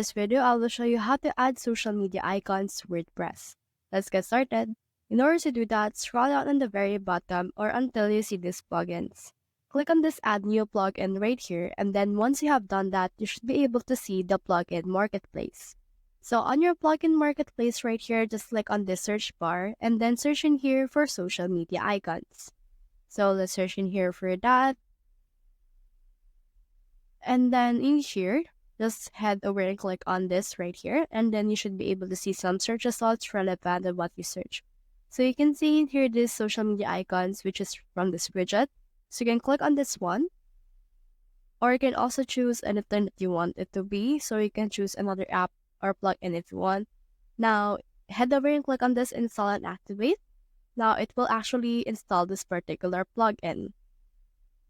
this video, I will show you how to add social media icons to WordPress. Let's get started. In order to do that, scroll down on the very bottom or until you see these plugins. Click on this Add New Plugin right here, and then once you have done that, you should be able to see the plugin marketplace. So on your plugin marketplace right here, just click on this search bar and then search in here for social media icons. So let's search in here for that. And then in here, just head over and click on this right here, and then you should be able to see some search results relevant to what you search. So you can see in here these social media icons, which is from this widget. So you can click on this one, or you can also choose anything that you want it to be. So you can choose another app or plugin if you want. Now, head over and click on this install and activate. Now, it will actually install this particular plugin.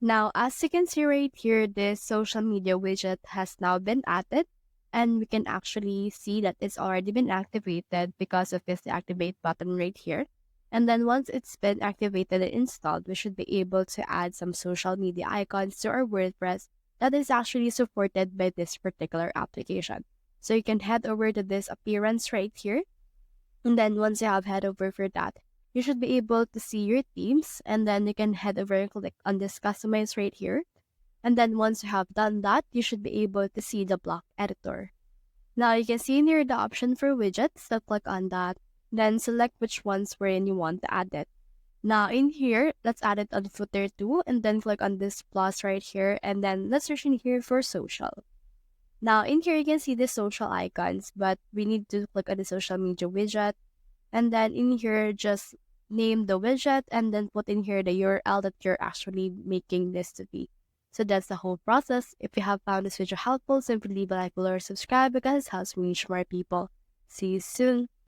Now, as you can see right here, this social media widget has now been added, and we can actually see that it's already been activated because of this activate button right here. And then once it's been activated and installed, we should be able to add some social media icons to our WordPress that is actually supported by this particular application. So you can head over to this appearance right here. And then once you have head over for that, you should be able to see your themes, and then you can head over and click on this customize right here. And then once you have done that, you should be able to see the block editor. Now you can see in here the option for widgets, so click on that, then select which ones wherein you want to add it. Now in here, let's add it on footer 2, and then click on this plus right here, and then let's search in here for social. Now in here you can see the social icons, but we need to click on the social media widget. And then in here, just name the widget and then put in here the URL that you're actually making this to be. So that's the whole process. If you have found this video helpful, simply leave a like below or subscribe because it helps me reach more people. See you soon.